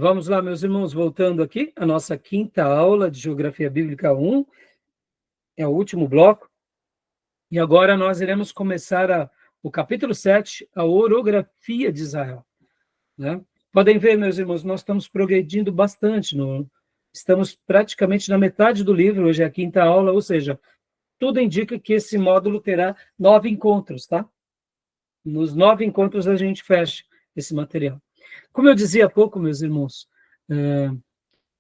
Vamos lá, meus irmãos, voltando aqui, a nossa quinta aula de Geografia Bíblica 1, é o último bloco, e agora nós iremos começar o capítulo 7, a orografia de Israel. Né? Podem ver, meus irmãos, nós estamos progredindo bastante, estamos praticamente na metade do livro, hoje é a quinta aula, ou seja, tudo indica que esse módulo terá 9 encontros, tá? Nos 9 encontros a gente fecha esse material. Como eu dizia há pouco, meus irmãos,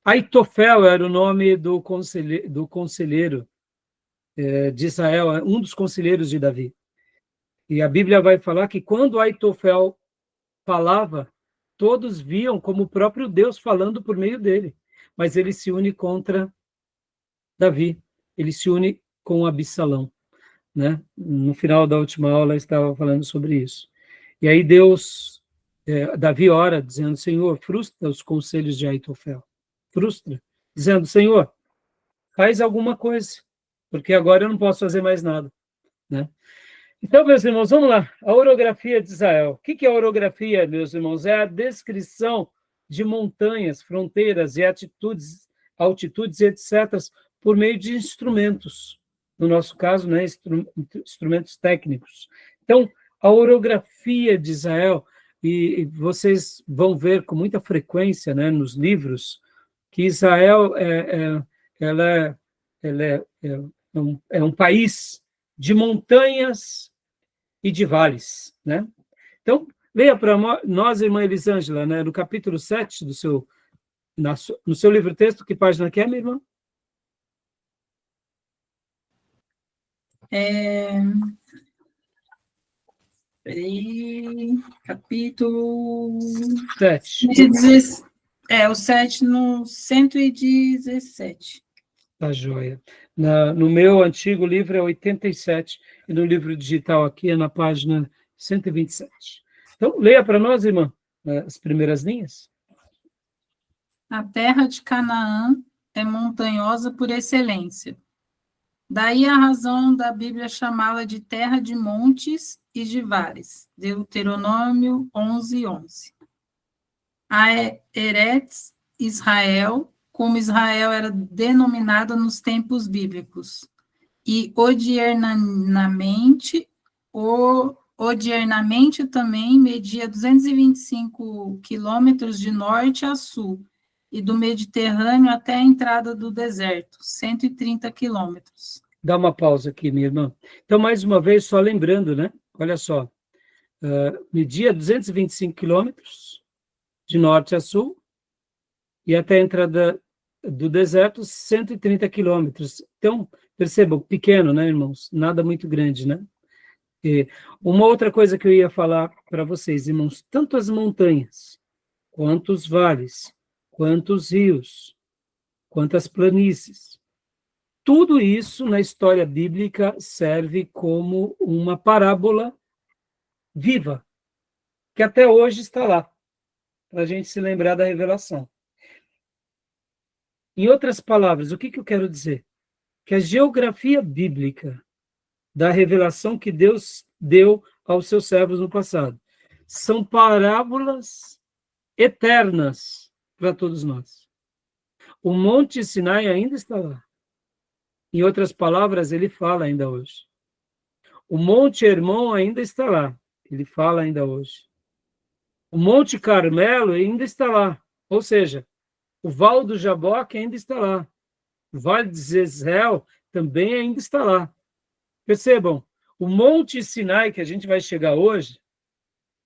Aitofel era o nome do conselheiro de Israel, um dos conselheiros de Davi. E a Bíblia vai falar que quando Aitofel falava, todos viam como o próprio Deus falando por meio dele. Mas ele se une contra Davi, ele se une com Absalão. Né? No final da última aula eu estava falando sobre isso. E aí Davi ora, dizendo, Senhor, frustra os conselhos de Aitofel. Frustra, dizendo, Senhor, faz alguma coisa, porque agora eu não posso fazer mais nada. Né? Então, meus irmãos, vamos lá. A orografia de Israel. O que é a orografia, meus irmãos? É a descrição de montanhas, fronteiras e altitudes, etc., por meio de instrumentos. No nosso caso, né, instrumentos técnicos. Então, a orografia de Israel, e vocês vão ver com muita frequência, né, nos livros, que Israel é um país de montanhas e de vales, né? Então, leia para nós, irmã Elisângela, né, no capítulo 7 no seu livro-texto, que página que é, minha irmã? Capítulo 7. O 7 no 117. Tá joia. No meu antigo livro é 87, e no livro digital aqui é na página 127. Então, leia para nós, irmã, as primeiras linhas. A terra de Canaã é montanhosa por excelência. Daí a razão da Bíblia chamá-la de terra de montes e de vales. Deuteronômio 11:11. A Eretz Israel, como Israel era denominada nos tempos bíblicos, e odiernamente também media 225 quilômetros de norte a sul, e do Mediterrâneo até a entrada do deserto, 130 quilômetros. Dá uma pausa aqui, minha irmã. Então, mais uma vez, só lembrando, né? Olha só, media 225 quilômetros de norte a sul, e até a entrada do deserto, 130 quilômetros. Então, percebam, pequeno, né, irmãos? Nada muito grande, né? E uma outra coisa que eu ia falar para vocês, irmãos, tanto as montanhas, quanto os vales, quanto os rios, quanto as planícies, tudo isso na história bíblica serve como uma parábola viva, que até hoje está lá, para a gente se lembrar da revelação. Em outras palavras, o que eu quero dizer? Que a geografia bíblica da revelação que Deus deu aos seus servos no passado são parábolas eternas para todos nós. O Monte Sinai ainda está lá. Em outras palavras, ele fala ainda hoje. O Monte Hermon ainda está lá. Ele fala ainda hoje. O Monte Carmelo ainda está lá. Ou seja, o Val do Jaboque ainda está lá. O Vale de Jezreel também ainda está lá. Percebam, o Monte Sinai, que a gente vai chegar hoje,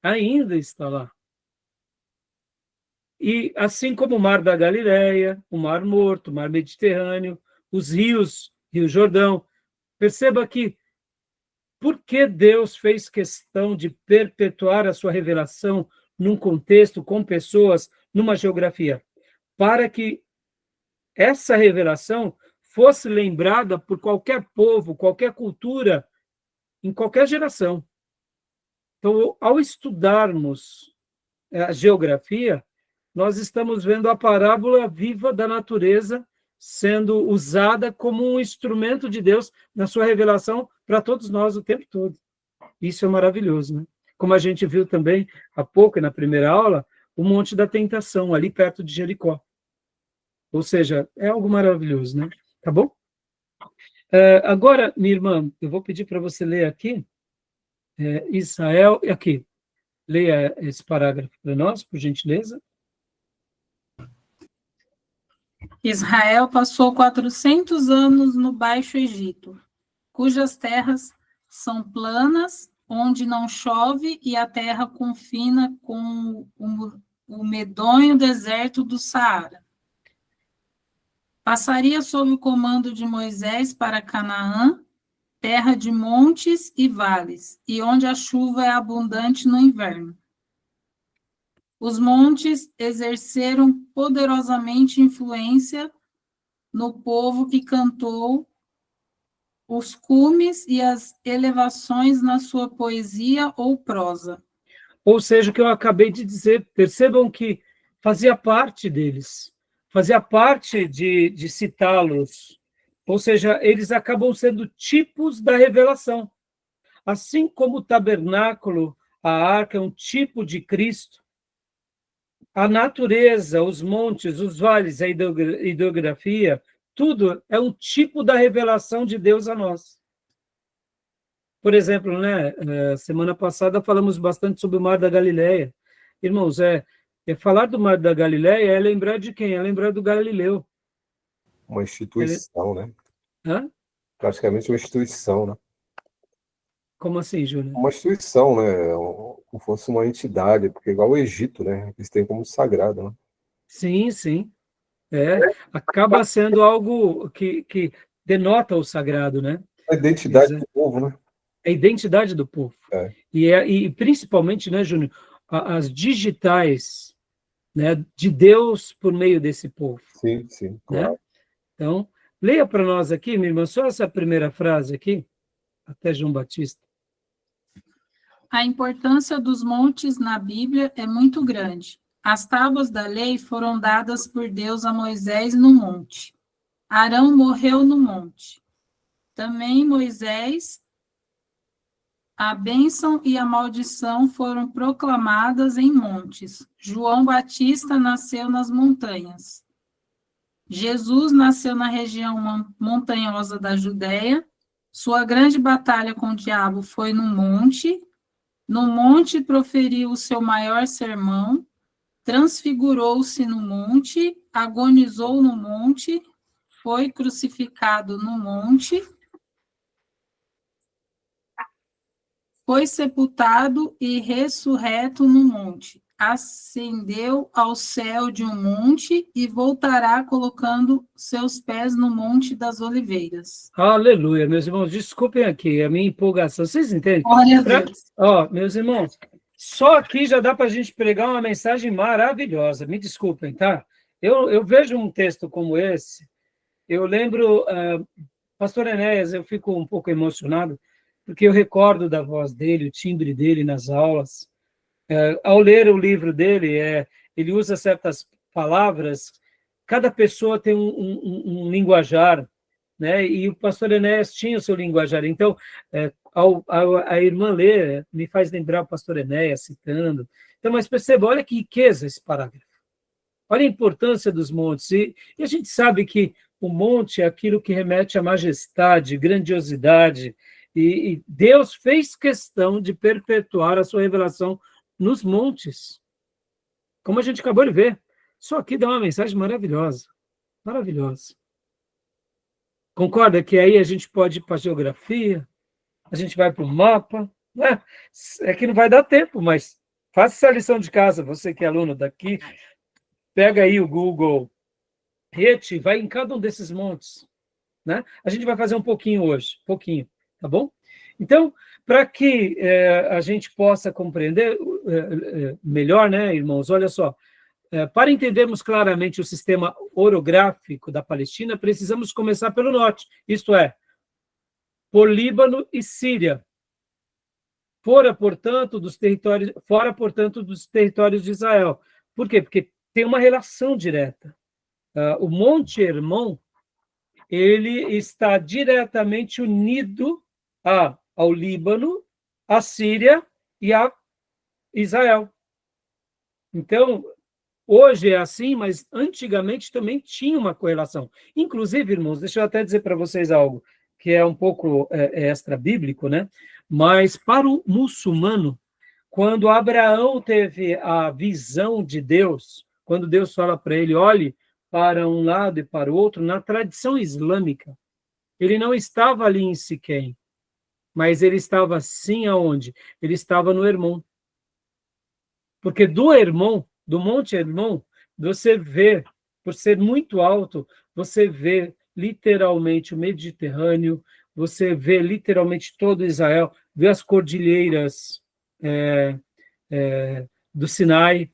ainda está lá. E assim como o Mar da Galileia, o Mar Morto, o Mar Mediterrâneo, os rios, Rio Jordão, perceba que por que Deus fez questão de perpetuar a sua revelação num contexto, com pessoas, numa geografia? Para que essa revelação fosse lembrada por qualquer povo, qualquer cultura, em qualquer geração. Então, ao estudarmos a geografia, nós estamos vendo a parábola viva da natureza sendo usada como um instrumento de Deus na sua revelação para todos nós o tempo todo. Isso é maravilhoso, né? Como a gente viu também há pouco, na primeira aula, o Monte da Tentação, ali perto de Jericó. Ou seja, é algo maravilhoso, né? Tá bom? Agora, minha irmã, eu vou pedir para você ler aqui, Israel, aqui, leia esse parágrafo para nós, por gentileza. Israel passou 400 anos no Baixo Egito, cujas terras são planas, onde não chove, e a terra confina com o medonho deserto do Saara. Passaria sob o comando de Moisés para Canaã, terra de montes e vales, e onde a chuva é abundante no inverno. Os montes exerceram poderosamente influência no povo que cantou os cumes e as elevações na sua poesia ou prosa. Ou seja, o que eu acabei de dizer, percebam que fazia parte deles, fazia parte de citá-los. Ou seja, eles acabam sendo tipos da revelação. Assim como o tabernáculo, a arca é um tipo de Cristo, a natureza, os montes, os vales, a hidrografia, tudo é um tipo da revelação de Deus a nós. Por exemplo, né, semana passada falamos bastante sobre o Mar da Galileia. Irmãos, falar do Mar da Galileia é lembrar de quem? É lembrar do Galileu. Uma instituição, né? Hã? Praticamente uma instituição, né? Como assim, Júnior? Uma instituição, né? Como fosse uma entidade, porque igual o Egito, né? Eles têm como sagrado, né? Sim, sim. Acaba sendo algo que denota o sagrado, né? A identidade do povo, né? A identidade do povo. E principalmente, né, Júnior, as digitais, né, de Deus por meio desse povo. Sim, sim, claro. Né? Então, leia para nós aqui, minha irmã, só essa primeira frase aqui, até João Batista. A importância dos montes na Bíblia é muito grande. As tábuas da lei foram dadas por Deus a Moisés no monte. Arão morreu no monte. Também Moisés, a bênção e a maldição foram proclamadas em montes. João Batista nasceu nas montanhas. Jesus nasceu na região montanhosa da Judéia. Sua grande batalha com o diabo foi no monte. No monte proferiu o seu maior sermão. Transfigurou-se no monte. Agonizou no monte. Foi crucificado no monte. Foi sepultado e ressurreto no monte. Ascendeu ao céu de um monte e voltará colocando seus pés no monte das oliveiras. Aleluia, meus irmãos, desculpem aqui a minha empolgação. Vocês entendem? Glória a Deus. Meus irmãos, só aqui já dá para a gente pregar uma mensagem maravilhosa. Me desculpem, tá? Eu vejo um texto como esse, eu lembro, pastor Enéas, eu fico um pouco emocionado, porque eu recordo da voz dele, o timbre dele nas aulas. Ao ler o livro dele, ele usa certas palavras, cada pessoa tem um linguajar, né? E o pastor Enéas tinha o seu linguajar. Então, a irmã ler me faz lembrar o pastor Enéas citando. Então, mas perceba, olha que riqueza esse parágrafo. Olha a importância dos montes. E a gente sabe que o monte é aquilo que remete à majestade, grandiosidade, e Deus fez questão de perpetuar a sua revelação nos montes, como a gente acabou de ver. Só aqui dá uma mensagem maravilhosa, maravilhosa. Concorda que aí a gente pode ir para a geografia, a gente vai para o mapa, né? É que não vai dar tempo, mas faça essa lição de casa, você que é aluno daqui, pega aí o Google Earth, vai em cada um desses montes, né? A gente vai fazer um pouquinho hoje, tá bom? Então, para que a gente possa compreender melhor, né, irmãos? Olha só, para entendermos claramente o sistema orográfico da Palestina, precisamos começar pelo norte, isto é, por Líbano e Síria, fora, portanto, dos territórios de Israel. Por quê? Porque tem uma relação direta. O Monte Hermon, ele está diretamente unido ao Líbano, à Síria e a Israel. Então, hoje é assim, mas antigamente também tinha uma correlação. Inclusive, irmãos, deixa eu até dizer para vocês algo que é um pouco extra-bíblico, né? Mas para o muçulmano, quando Abraão teve a visão de Deus, quando Deus fala para ele, olhe para um lado e para o outro, na tradição islâmica, ele não estava ali em Siquém, mas ele estava sim aonde? Ele estava no Hermon. Porque do Hermon, do Monte Hermon, você vê, por ser muito alto, você vê literalmente o Mediterrâneo, você vê literalmente todo Israel, vê as cordilheiras do Sinai,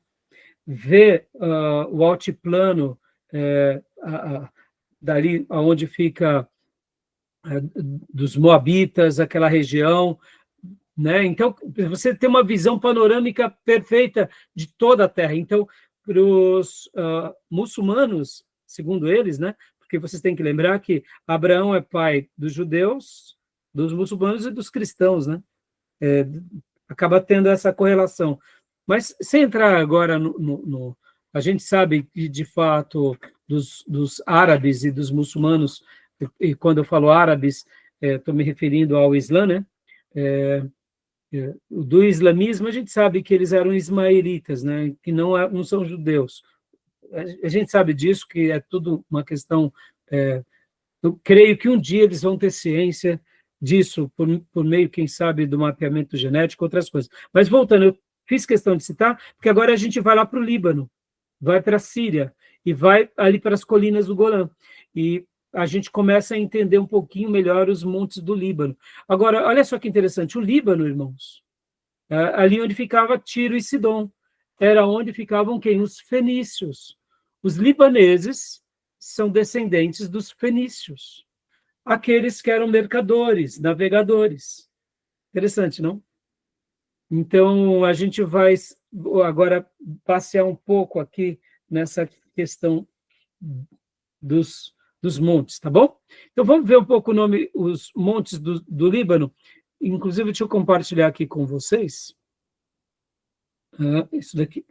vê o altiplano dali onde fica dos Moabitas, aquela região, né? Então, você tem uma visão panorâmica perfeita de toda a Terra. Então, para os muçulmanos, segundo eles, né? Porque vocês têm que lembrar que Abraão é pai dos judeus, dos muçulmanos e dos cristãos, né? Acaba tendo essa correlação. Mas, sem entrar agora a gente sabe que, de fato, dos árabes e dos muçulmanos, e quando eu falo árabes, estou me referindo ao Islã, né? Do islamismo, a gente sabe que eles eram ismaelitas, né? Que não são judeus. A gente sabe disso, que é tudo uma questão... eu creio que um dia eles vão ter ciência disso, por meio, quem sabe, do mapeamento genético, outras coisas. Mas, voltando, eu fiz questão de citar, porque agora a gente vai lá para o Líbano, vai para a Síria, e vai ali para as colinas do Golã. E a gente começa a entender um pouquinho melhor os montes do Líbano. Agora, olha só que interessante, o Líbano, irmãos, ali onde ficava Tiro e Sidom, era onde ficavam quem? Os fenícios. Os libaneses são descendentes dos fenícios, aqueles que eram mercadores, navegadores. Interessante, não? Então, a gente vai agora passear um pouco aqui nessa questão dos montes, tá bom? Então, vamos ver um pouco os montes do Líbano. Inclusive, deixa eu compartilhar aqui com vocês. Isso daqui.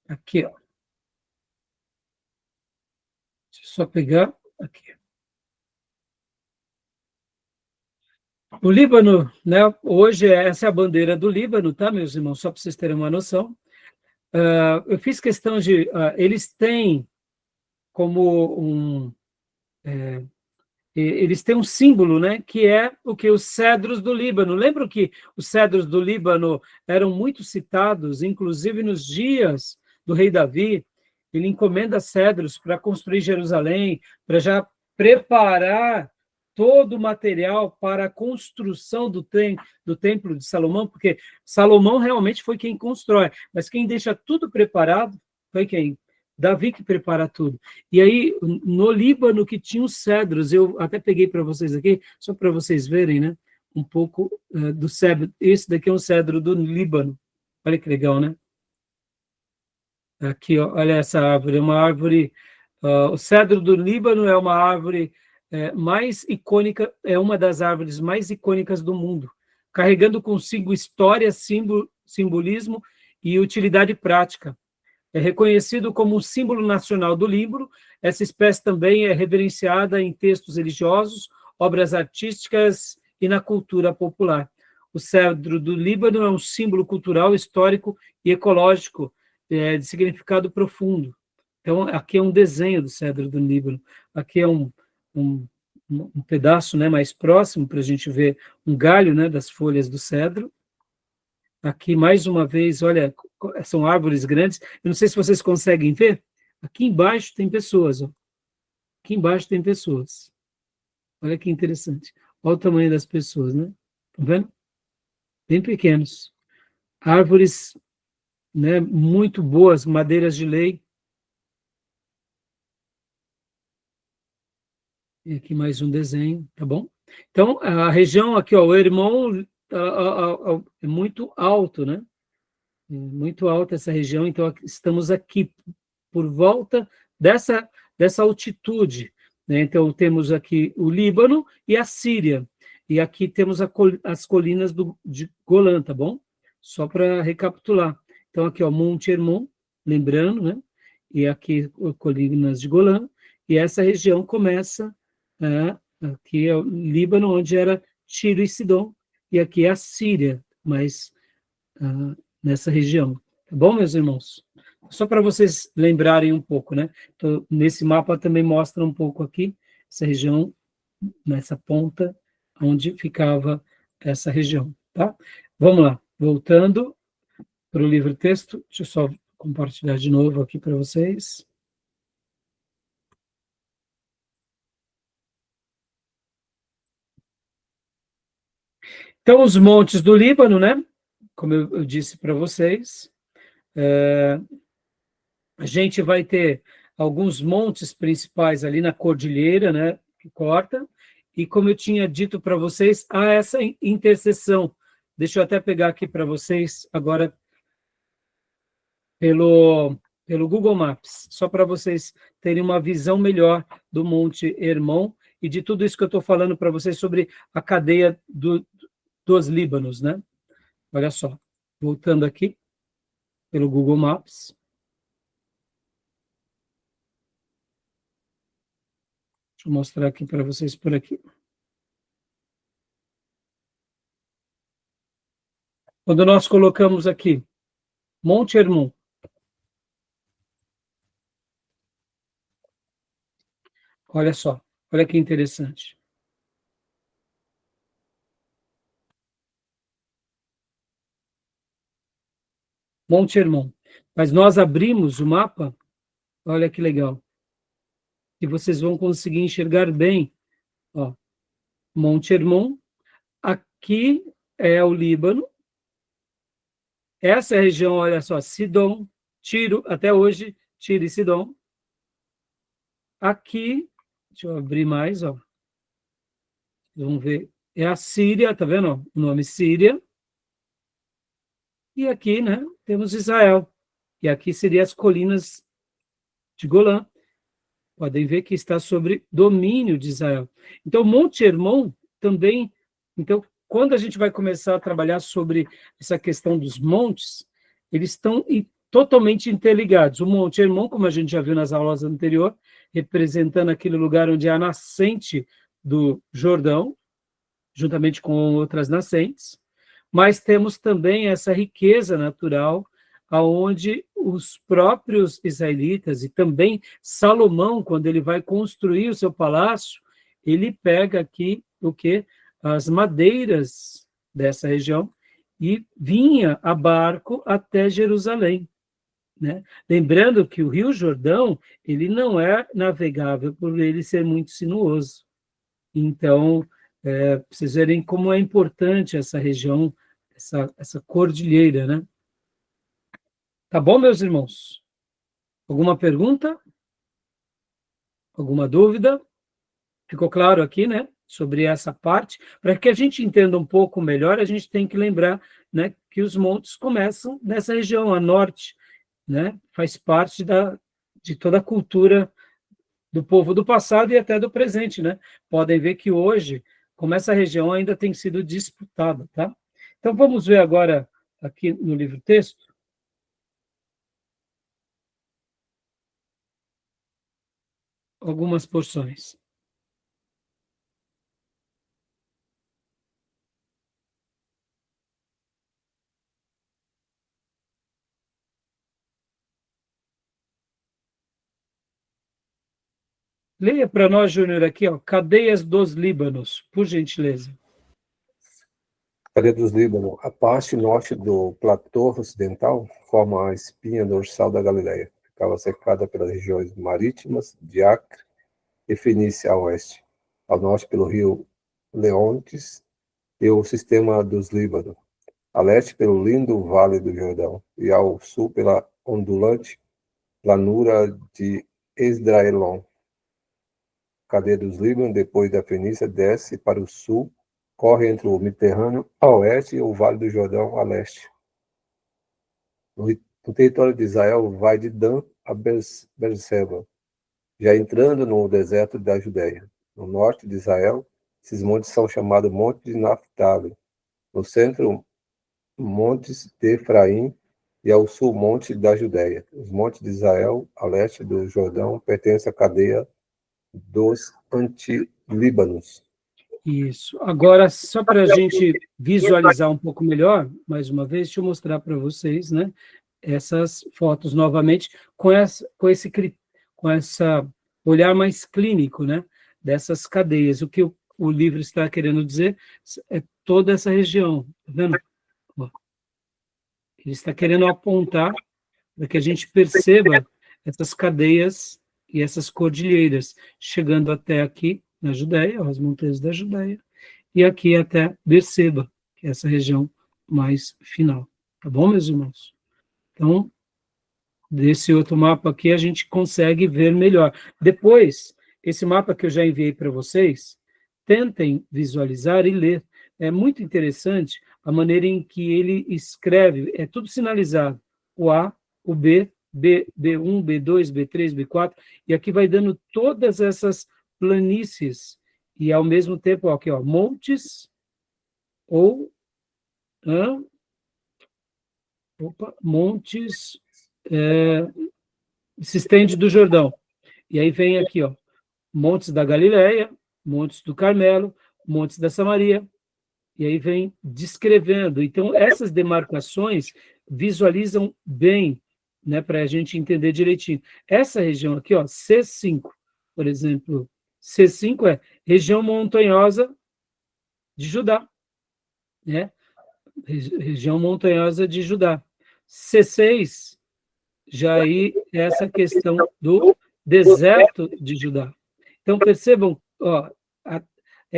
Aqui, ó. Deixa eu só pegar aqui. O Líbano, né, hoje essa é a bandeira do Líbano, tá, meus irmãos? Só para vocês terem uma noção. Eu fiz questão de... eles têm como eles têm um símbolo, né, que é o que? Os cedros do Líbano. Lembram que os cedros do Líbano eram muito citados, inclusive nos dias do rei Davi? Ele encomenda cedros para construir Jerusalém, para já preparar todo o material para a construção do templo de Salomão, porque Salomão realmente foi quem constrói, mas quem deixa tudo preparado foi quem? Davi, que prepara tudo. E aí, no Líbano, que tinha os cedros, eu até peguei para vocês aqui, só para vocês verem, né, um pouco do cedro. Esse daqui é um cedro do Líbano. Olha que legal, né? Aqui, ó, olha essa árvore, é uma árvore... o cedro do Líbano é uma árvore mais icônica, é uma das árvores mais icônicas do mundo, carregando consigo história, simbolismo e utilidade prática. É reconhecido como um símbolo nacional do Líbano. Essa espécie também é reverenciada em textos religiosos, obras artísticas e na cultura popular. O cedro do Líbano é um símbolo cultural, histórico e ecológico de significado profundo. Então, aqui é um desenho do cedro do Líbano. Aqui é um pedaço, né, mais próximo, para a gente ver um galho, né, das folhas do cedro. Aqui, mais uma vez, olha, são árvores grandes. Eu não sei se vocês conseguem ver. Aqui embaixo tem pessoas. Ó. Aqui embaixo tem pessoas. Olha que interessante. Olha o tamanho das pessoas, né? Tá vendo? Bem pequenos. Árvores, né, muito boas, madeiras de lei. E aqui mais um desenho, tá bom? Então, a região aqui, ó, o Hermon é muito alto, né? Muito alta essa região, então estamos aqui por volta dessa altitude, né? Então, temos aqui o Líbano e a Síria, e aqui temos as colinas de Golã, tá bom? Só para recapitular. Então, aqui, ó, Monte Hermon, lembrando, né? E aqui, colinas de Golã, e essa região começa, aqui é o Líbano, onde era Tiro e Sidom, e aqui é a Síria, mas nessa região. Tá bom, meus irmãos? Só para vocês lembrarem um pouco, né? Então, nesse mapa também mostra um pouco aqui, essa região, nessa ponta, onde ficava essa região, tá? Vamos lá, voltando para o livro-texto, deixa eu só compartilhar de novo aqui para vocês. Então, os montes do Líbano, né? Como eu disse para vocês, a gente vai ter alguns montes principais ali na cordilheira, né? Que corta, e como eu tinha dito para vocês, há essa interseção. Deixa eu até pegar aqui para vocês agora pelo Google Maps, só para vocês terem uma visão melhor do Monte Hermon e de tudo isso que eu estou falando para vocês sobre a cadeia dos Líbanos, né? Olha só, voltando aqui pelo Google Maps. Deixa eu mostrar aqui para vocês por aqui. Quando nós colocamos aqui Monte Hermon, olha só, olha que interessante. Monte Hermon. Mas nós abrimos o mapa, olha que legal. E vocês vão conseguir enxergar bem, ó, Monte Hermon, aqui é o Líbano, essa região, olha só, Sidom, Tiro, até hoje, Tiro e Sidom. Aqui, deixa eu abrir mais, ó. Vamos ver, é a Síria, tá vendo? Ó, o nome Síria. E aqui, né, temos Israel. E aqui seriam as colinas de Golã. Podem ver que está sobre domínio de Israel. Então, Monte Hermon também... Então, quando a gente vai começar a trabalhar sobre essa questão dos montes, eles estão totalmente interligados. O Monte Hermon, como a gente já viu nas aulas anteriores, representando aquele lugar onde é a nascente do Jordão, juntamente com outras nascentes, mas temos também essa riqueza natural, aonde os próprios israelitas, e também Salomão, quando ele vai construir o seu palácio, ele pega aqui o quê? As madeiras dessa região e vinha a barco até Jerusalém, né? Lembrando que o Rio Jordão, ele não é navegável por ele ser muito sinuoso. Então, vocês verem como é importante essa região, essa cordilheira, né? Tá bom, meus irmãos? Alguma pergunta? Alguma dúvida? Ficou claro aqui, né? Sobre essa parte. Para que a gente entenda um pouco melhor, a gente tem que lembrar, né, que os montes começam nessa região, a norte, né? Faz parte de toda a cultura do povo do passado e até do presente, né? Podem ver que hoje, como essa região ainda tem sido disputada, tá? Então, vamos ver agora aqui no livro-texto algumas porções. Leia para nós, Júnior, aqui, ó, Cadeias dos Líbanos, por gentileza. Cadeia dos Líbano. A parte norte do platô ocidental forma a espinha dorsal da Galileia. Ficava cercada pelas regiões marítimas de Acre e Fenícia a oeste. Ao norte pelo rio Leontes e o sistema dos Líbanos. A leste pelo lindo Vale do Jordão. E ao sul pela ondulante planura de Esdraelon. cadeia dos Líbanos, depois da Fenícia, desce para o sul, corre entre o Mediterrâneo a oeste e o Vale do Jordão a leste. No território de Israel, vai de Dan a Berseba, já entrando no deserto da Judéia. No norte de Israel, esses montes são chamados Montes de Naftali. No centro, Montes de Efraim, e ao sul, Monte da Judéia. Os montes de Israel, a leste do Jordão, pertencem à cadeia dos Antilíbanos. Isso. Agora, só para a gente visualizar um pouco melhor, mais uma vez, deixa eu mostrar para vocês, né, essas fotos novamente, com essa olhar mais clínico, né, dessas cadeias. O que o livro está querendo dizer é toda essa região, tá vendo? Ele está querendo apontar para que a gente perceba essas cadeias e essas cordilheiras, chegando até aqui na Judéia, as montanhas da Judéia, e aqui até Berseba, que é essa região mais final. Tá bom, meus irmãos? Então, desse outro mapa aqui, a gente consegue ver melhor. Depois, esse mapa que eu já enviei para vocês, tentem visualizar e ler. É muito interessante a maneira em que ele escreve, é tudo sinalizado. O A, o B, B1, B2, B3, B4, e aqui vai dando todas essas planícies, e ao mesmo tempo, ó, aqui, ó, montes, ou montes, se estende do Jordão. E aí vem aqui, ó, montes da Galileia, montes do Carmelo, montes da Samaria, e aí vem descrevendo. Então, essas demarcações visualizam bem, né, para a gente entender direitinho. Essa região aqui, ó, C5, por exemplo, C5 é região montanhosa de Judá, né? Região montanhosa de Judá. C6, já aí essa questão do deserto de Judá. Então, percebam, ó,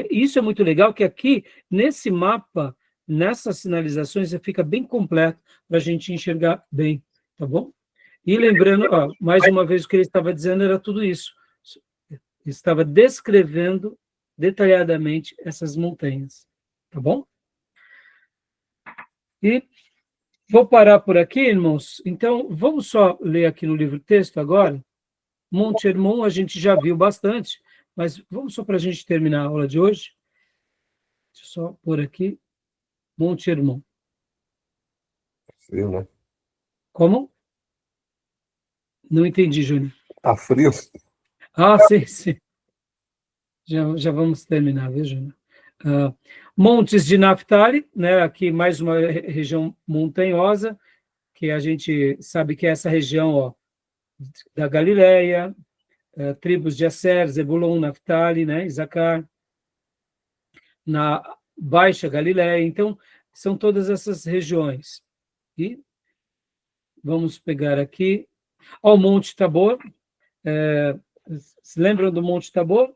isso é muito legal, que aqui, nesse mapa, nessas sinalizações, fica bem completo para a gente enxergar bem, tá bom? E lembrando, ó, mais uma vez, o que ele estava dizendo era tudo isso. Ele estava descrevendo detalhadamente essas montanhas, tá bom? E vou parar por aqui, irmãos. Então, vamos só ler aqui no livro texto agora. Monte Hermon a gente já viu bastante, mas vamos só para a gente terminar a aula de hoje. Deixa eu só pôr aqui. Monte Hermon. Frio, né? Como? Não entendi, Júnior. Tá frio? Ah, sim, sim. Já vamos terminar, viu, Júnior? Montes de Naftali, né? Aqui mais uma região montanhosa, que a gente sabe que é essa região, ó, da Galileia, tribos de Aser, Zebulon, Naftali, né? Isacar, na Baixa Galileia. Então, são todas essas regiões. E vamos pegar aqui, ó, o Monte Tabor. Se lembram do Monte Tabor?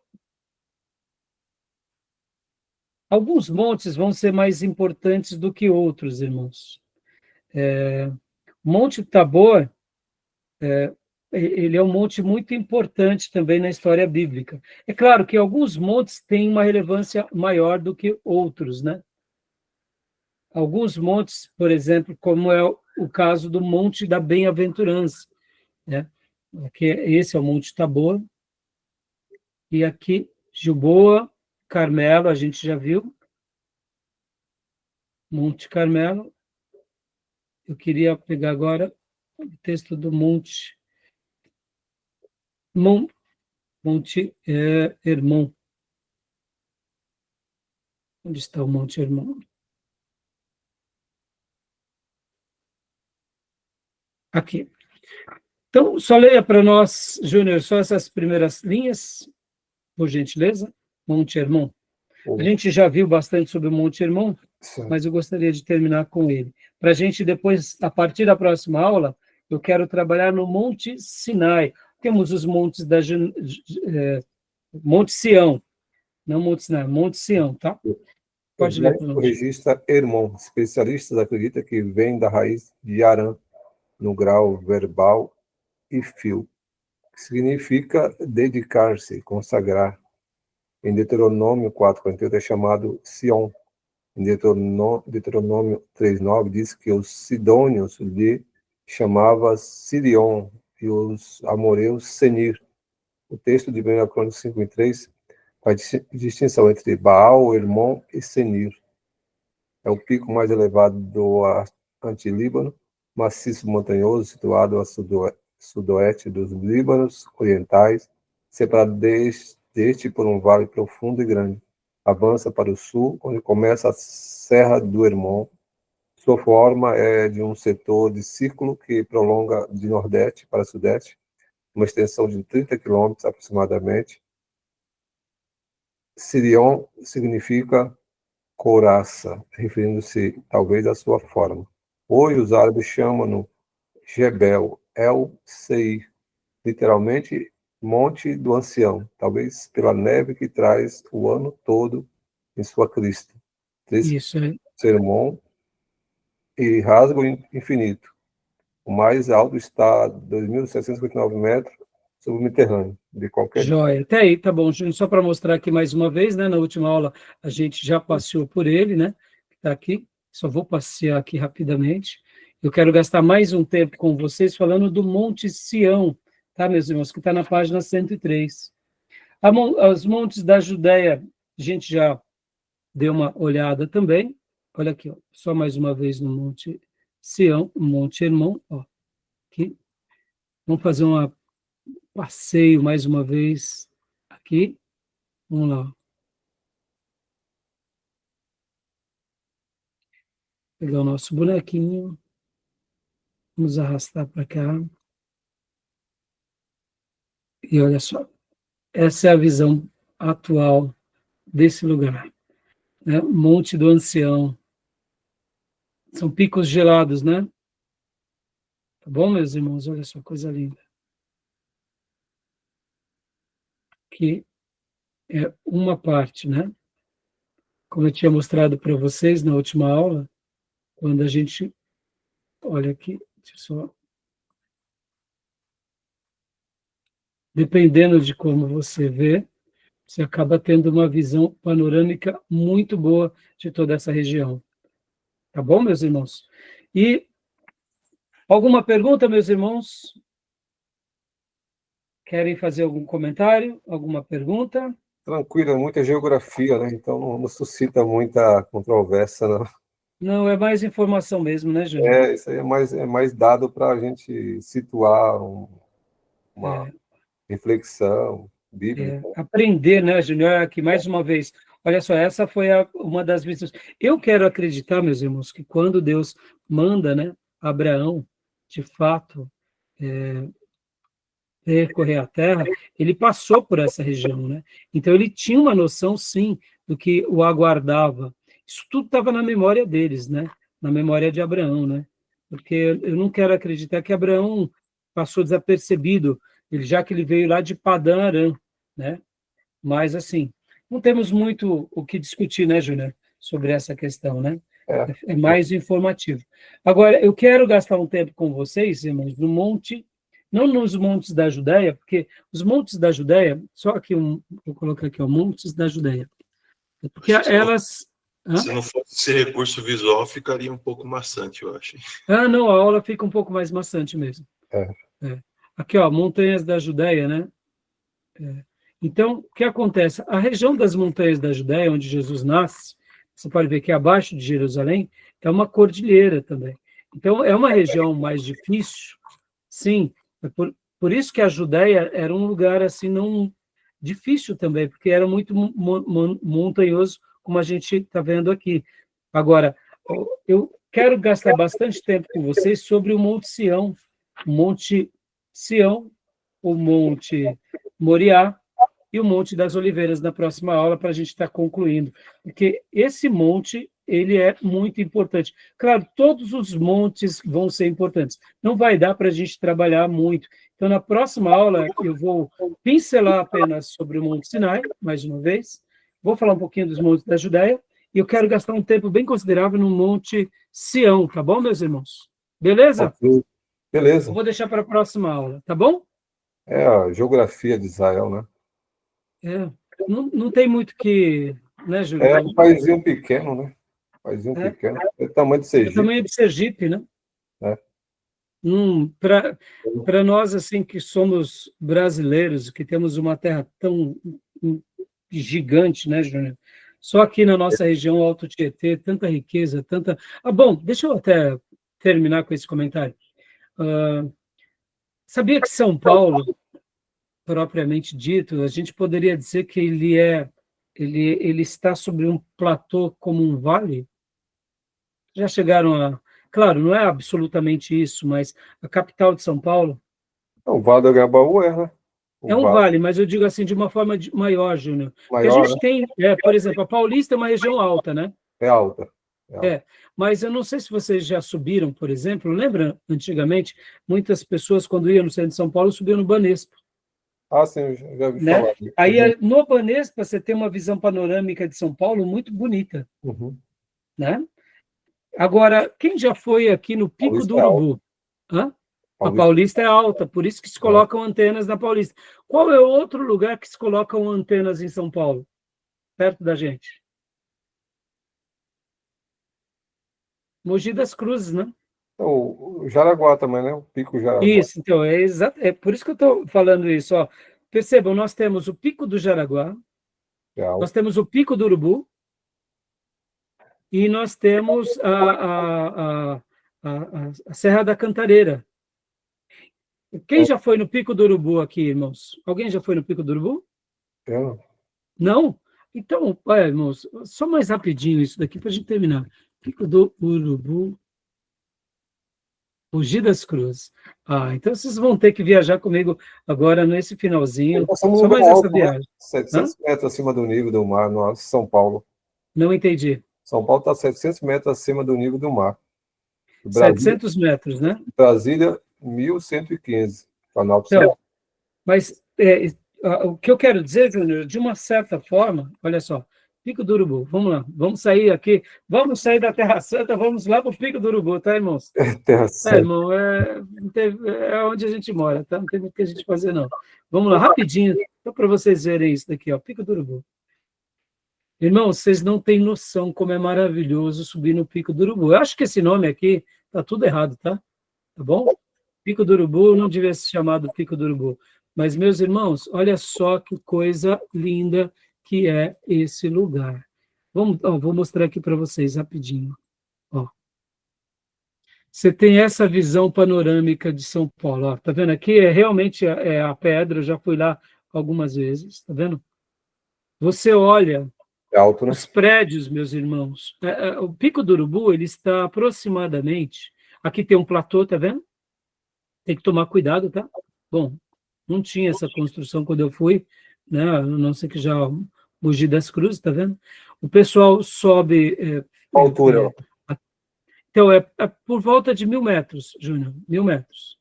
Alguns montes vão ser mais importantes do que outros, irmãos. Monte Tabor, ele é um monte muito importante também na história bíblica. É claro que alguns montes têm uma relevância maior do que outros, né? Alguns montes, por exemplo, como é o caso do Monte da Bem-aventurança, né? Aqui, esse é o Monte Tabor, e aqui, Gilboa, Carmelo, a gente já viu, Monte Carmelo. Eu queria pegar agora o texto do Monte Hermon. Onde está o Monte Hermon? Aqui. Então, só leia para nós, Júnior, só essas primeiras linhas, por gentileza. Monte Hermon. A gente já viu bastante sobre o Monte Hermon, mas eu gostaria de terminar com ele. Para a gente depois, a partir da próxima aula, eu quero trabalhar no Monte Sinai. Temos os montes da Monte Sião, não Monte Sinai, Monte Sião, tá? Pode ler para nós. O regista Hermon, especialistas acreditam que vem da raiz de Aram, no grau verbal e fio, que significa dedicar-se, consagrar, em Deuteronômio 4:48 é chamado Sion. Em Deuteronômio 3:9 diz que os sidônios lhe chamava Sirion e os amoreus Senir. O texto de 1 Crônicas 5:3 faz distinção entre Baal, Hermon e Senir. É o pico mais elevado do Antilíbano, maciço montanhoso situado a sudoeste dos Líbanos orientais, separado deste por um vale profundo e grande. Avança para o sul, onde começa a Serra do Hermon. Sua forma é de um setor de círculo que prolonga de nordeste para sudeste, uma extensão de 30 quilômetros aproximadamente. Sirion significa couraça, referindo-se talvez à sua forma. Hoje os árabes chamam-no Jebel el-Seir, literalmente Monte do Ancião, talvez pela neve que traz o ano todo em sua crista. Isso, Sermão e rasgo infinito. O mais alto está a 2.759 metros subterrâneo, de qualquer... Joia, até aí, tá bom. Só para mostrar aqui mais uma vez, né? Na última aula a gente já passeou por ele, né? Está aqui. Só vou passear aqui rapidamente. Eu quero gastar mais um tempo com vocês falando do Monte Sião, tá, meus irmãos? Que está na página 103. Os montes da Judéia, a gente já deu uma olhada também. Olha aqui, ó, só mais uma vez no Monte Sião, Monte Hermon, ó, aqui. Vamos fazer um passeio mais uma vez aqui. Vamos lá. Pegar o nosso bonequinho. Vamos arrastar para cá. E olha só, essa é a visão atual desse lugar, né? Monte do Ancião. São picos gelados, né? Tá bom, meus irmãos? Olha só, coisa linda. Aqui é uma parte, né? Como eu tinha mostrado para vocês na última aula, quando a gente... Olha aqui, deixa eu só... Dependendo de como você vê, você acaba tendo uma visão panorâmica muito boa de toda essa região. Tá bom, meus irmãos? E alguma pergunta, meus irmãos? Querem fazer algum comentário? Alguma pergunta? Tranquilo, é muita geografia, né? Então não suscita muita controvérsia, não. Não, é mais informação mesmo, né, Júnior? Isso aí é mais dado para a gente situar uma reflexão bíblica. Aprender, né, Júnior? Aqui, mais uma vez. Olha só, essa foi uma das visões. Eu quero acreditar, meus irmãos, que quando Deus manda, né, Abraão, de fato, percorrer a terra, ele passou por essa região, né? Então ele tinha uma noção, sim, do que o aguardava. Isso tudo estava na memória deles, né? Na memória de Abraão, né? Porque eu não quero acreditar que Abraão passou desapercebido, já que ele veio lá de Padã Arã, né? Mas, assim, não temos muito o que discutir, né, Júnior, sobre essa questão, né? É mais informativo. Agora, eu quero gastar um tempo com vocês, irmãos, no monte... Não nos montes da Judéia, porque os montes da Judéia, só aqui, vou colocar aqui, ó, montes da Judéia. Porque elas... Se não fosse esse recurso visual, ficaria um pouco maçante, eu acho. Não, a aula fica um pouco mais maçante mesmo. Aqui, ó, montanhas da Judéia, né? Então, o que acontece? A região das montanhas da Judéia, onde Jesus nasce, você pode ver que abaixo de Jerusalém, é uma cordilheira também. Então, é uma região mais difícil, sim. Por isso que a Judéia era um lugar assim não difícil também, porque era muito montanhoso, como a gente está vendo aqui. Agora, eu quero gastar bastante tempo com vocês sobre o Monte Sião, o Monte Moriá e o Monte das Oliveiras na próxima aula, para a gente estar concluindo. Porque esse monte, ele é muito importante. Claro, todos os montes vão ser importantes. Não vai dar para a gente trabalhar muito. Então, na próxima aula, eu vou pincelar apenas sobre o Monte Sinai, mais uma vez. Vou falar um pouquinho dos montes da Judéia. E eu quero gastar um tempo bem considerável no Monte Sião, tá bom, meus irmãos? Beleza? Beleza. Eu vou deixar para a próxima aula, tá bom? É a geografia de Israel, né? não tem muito que, né, Júlio? É um paísinho pequeno, né? Paísinho pequeno. É o tamanho de É o Sergipe. tamanho de Sergipe, né? É. Para nós, assim, que somos brasileiros, que temos uma terra tão gigante, né, Júnior? Só aqui na nossa região, Alto Tietê, tanta riqueza, tanta... bom, deixa eu até terminar com esse comentário. Sabia que São Paulo, propriamente dito, a gente poderia dizer que ele está sobre um platô como um vale? Já chegaram a... Claro, não é absolutamente isso, mas a capital de São Paulo O Vale do Agabaú né? é um vale, mas eu digo assim, de uma forma maior, Júnior. Porque a Maior, gente tem, por exemplo, a Paulista é uma região alta, né? É alta. Mas eu não sei se vocês já subiram, por exemplo, lembra, antigamente, muitas pessoas, quando iam no centro de São Paulo, subiam no Banespa. Sim, eu já vi Né? falar. Aí, no Banespa, você tem uma visão panorâmica de São Paulo muito bonita. Uhum. Né? Agora, quem já foi aqui no Pico do Urubu? A Paulista é alta, por isso que se colocam antenas na Paulista. Qual é o outro lugar que se colocam antenas em São Paulo? Perto da gente. Mogi das Cruzes, né? O Jaraguá também, né? O Pico Jaraguá. Isso, então, é por isso que eu estou falando isso. Ó. Percebam, nós temos o Pico do Jaraguá, nós temos o Pico do Urubu, e nós temos a Serra da Cantareira. Quem já foi no Pico do Urubu aqui, irmãos? Alguém já foi no Pico do Urubu? Eu não. Então, irmãos, só mais rapidinho isso daqui para a gente terminar. Pico do Urubu, Mogi das Cruzes. Então vocês vão ter que viajar comigo agora nesse finalzinho. Só mais essa viagem. 700 metros acima do nível do mar, no São Paulo. Não entendi. São Paulo está 700 metros acima do nível do mar. Brasília, 700 metros, né? Brasília, 1.115. Então, mas o que eu quero dizer, Júnior, de uma certa forma, olha só, Pico do Urubu, vamos lá, vamos sair aqui, vamos sair da Terra Santa, vamos lá para o Pico do Urubu, tá, irmãos? Terra Santa. Irmão, é onde a gente mora, tá? Não tem muito o que a gente fazer, não. Vamos lá, rapidinho, só para vocês verem isso daqui, ó, Pico do Urubu. Irmão, vocês não têm noção como é maravilhoso subir no Pico do Urubu. Eu acho que esse nome aqui tá tudo errado, tá? Tá bom? Pico do Urubu não devia ser chamado Pico do Urubu. Mas, meus irmãos, olha só que coisa linda que é esse lugar. Vou mostrar aqui para vocês rapidinho. Ó. Você tem essa visão panorâmica de São Paulo. Ó. Tá vendo aqui? Realmente a pedra, eu já fui lá algumas vezes. Tá vendo? Você olha alto, né? Os prédios, meus irmãos. O Pico do Urubu, ele está aproximadamente... Aqui tem um platô, tá vendo? Tem que tomar cuidado, tá? Bom, não tinha essa construção quando eu fui, né? A não ser que já Mogi das Cruzes, tá vendo? O pessoal sobe... altura. Então, é por volta de 1.000 metros, Júnior, 1.000 metros.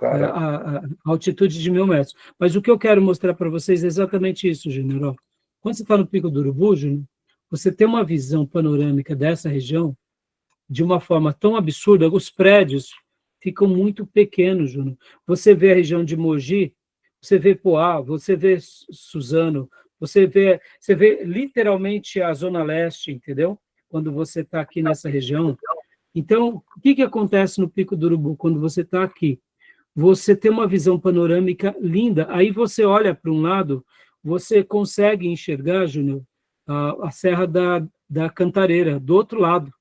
A altitude de 1.000 metros. Mas o que eu quero mostrar para vocês é exatamente isso, Júnior. Quando você está no Pico do Urubu, Júnior, você tem uma visão panorâmica dessa região de uma forma tão absurda, os prédios ficam muito pequenos, Júnior. Você vê a região de Mogi, você vê Poá, você vê Suzano, você vê literalmente a Zona Leste, entendeu? Quando você está aqui nessa região. Então, o que acontece no Pico do Urubu quando você está aqui? Você tem uma visão panorâmica linda, aí você olha para um lado, você consegue enxergar, Júnior, a Serra da Cantareira, do outro lado.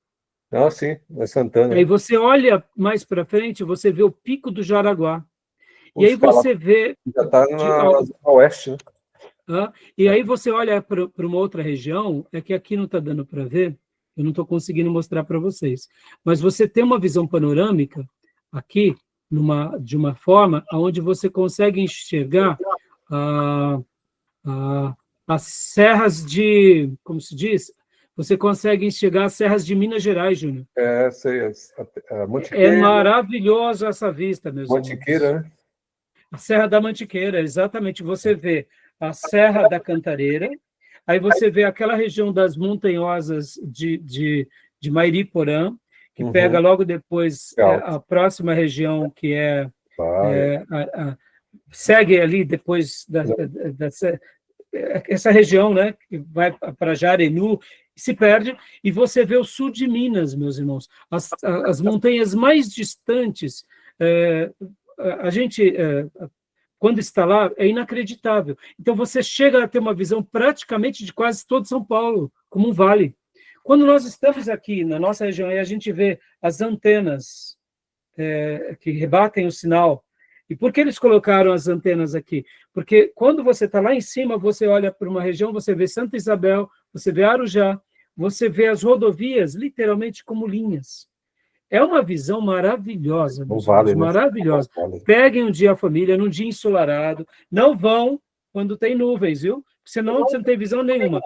Sim, é Santana. Aí você olha mais para frente, você vê o Pico do Jaraguá. E aí você vê... Já está na oeste, né? E aí você olha para uma outra região, é que aqui não está dando para ver, eu não estou conseguindo mostrar para vocês, mas você tem uma visão panorâmica aqui, de uma forma onde você consegue enxergar as serras de, como se diz? Você consegue enxergar as serras de Minas Gerais, Júnior. Sei. É maravilhoso essa vista, meus irmãos. Mantiqueira, né? A Serra da Mantiqueira, exatamente. Você vê a Serra da Cantareira, aí você vê aquela região das montanhosas de Mairiporã, que pega logo depois a próxima região, que segue ali depois essa região, né, que vai para Jarenu, se perde, e você vê o sul de Minas, meus irmãos, as montanhas mais distantes, a gente, quando está lá, é inacreditável. Então, você chega a ter uma visão praticamente de quase todo São Paulo, como um vale. Quando nós estamos aqui na nossa região e a gente vê as antenas que rebatem o sinal, e por que eles colocaram as antenas aqui? Porque quando você está lá em cima, você olha para uma região, você vê Santa Isabel, você vê Arujá, você vê as rodovias literalmente como linhas. É uma visão maravilhosa, vale, né? maravilhosa. Peguem um dia a família, num dia ensolarado, não vão quando tem nuvens, viu? Senão você não tem visão nenhuma.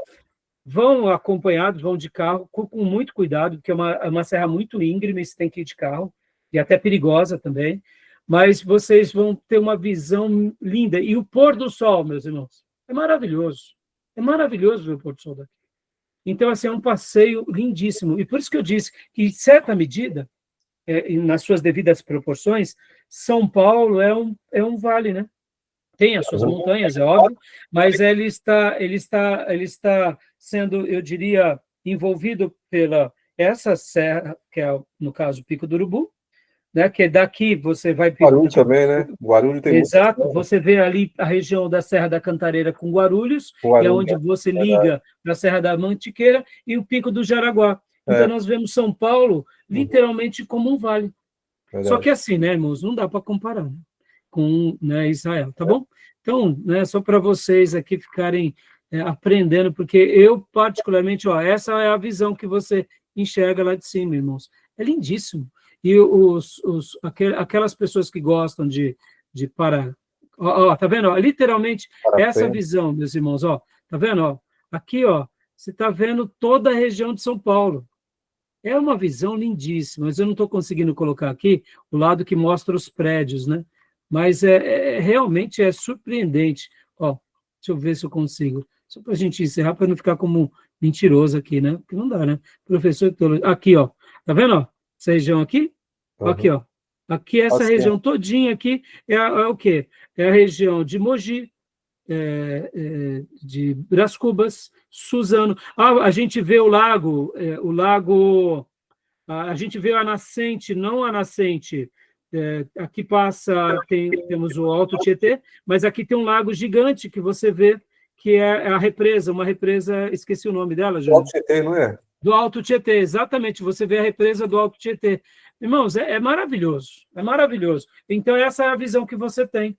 Vão acompanhados, vão de carro, com muito cuidado, porque é uma serra muito íngreme, você tem que ir de carro, e até perigosa também, mas vocês vão ter uma visão linda. E o pôr do sol, meus irmãos, é maravilhoso ver o pôr do sol daqui. Então, assim, é um passeio lindíssimo, e por isso que eu disse que, em certa medida, nas suas devidas proporções, São Paulo é um vale, né? Tem as suas montanhas, é óbvio, mas ele está sendo, eu diria, envolvido pela essa serra, que é, no caso, o Pico do Urubu, né, que daqui você vai... Guarulhos também, né? Guarulhos tem Exato, muito... Você vê ali a região da Serra da Cantareira com Guarulhos, que é onde você liga para a Serra da Mantiqueira, e o Pico do Jaraguá. Então, nós vemos São Paulo literalmente como um vale. Verdade. Só que assim, né, irmãos, não dá para comparar, né, com, né, Israel, tá bom? Então, né, só para vocês aqui ficarem aprendendo, porque eu, particularmente, essa é a visão que você enxerga lá de cima, irmãos. É lindíssimo. E aquelas pessoas que gostam de parar, tá vendo? Literalmente, essa visão, meus irmãos, tá vendo? Aqui, você tá vendo toda a região de São Paulo. É uma visão lindíssima, mas eu não estou conseguindo colocar aqui o lado que mostra os prédios, né? Mas realmente é surpreendente. Deixa eu ver se eu consigo. Só para a gente encerrar, para não ficar como mentiroso aqui, né? Porque não dá, né? Professor de teologia. Aqui, tá vendo? Essa região aqui? Uhum. Aqui, Aqui, essa região todinha aqui é o quê? É a região de Mogi, de Brás Cubas, Suzano. A gente vê o lago, a gente vê a nascente, não a nascente, aqui temos o Alto Tietê, mas aqui tem um lago gigante que você vê, que é a represa, uma represa, esqueci o nome dela, Júlio. Do Alto Tietê, não é? Do Alto Tietê, exatamente, você vê a represa do Alto Tietê. Irmãos, é maravilhoso, é maravilhoso. Então, essa é a visão que você tem.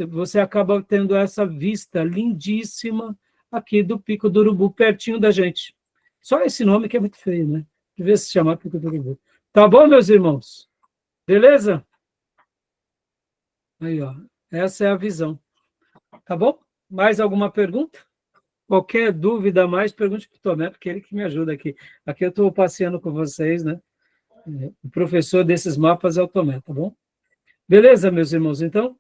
Você acaba tendo essa vista lindíssima aqui do Pico do Urubu, pertinho da gente. Só esse nome que é muito feio, né? Devia se chamar Pico do Urubu. Tá bom, meus irmãos? Beleza? Aí, essa é a visão. Tá bom? Mais alguma pergunta? Qualquer dúvida mais, pergunte para o Tomé, porque ele que me ajuda aqui. Aqui eu estou passeando com vocês, né? O professor desses mapas é o Tomé, tá bom? Beleza, meus irmãos, então?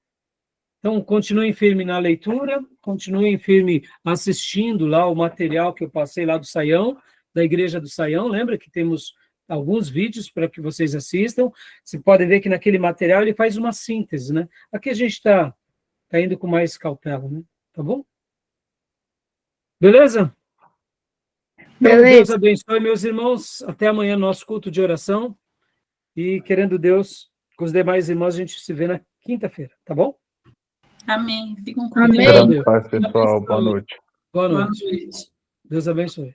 Então, continuem firme na leitura, continuem firme assistindo lá o material que eu passei lá do Saião, da Igreja do Saião. Lembra que temos alguns vídeos para que vocês assistam. Você pode ver que naquele material ele faz uma síntese, né? Aqui a gente está indo com mais cautela, né? Tá bom? Beleza? Então, Deus abençoe, meus irmãos. Até amanhã, nosso culto de oração. E, querendo Deus, com os demais irmãos, a gente se vê na quinta-feira, tá bom? Amém. Ficam com Deus. Paz, pessoal. Boa noite. Boa noite. Deus abençoe.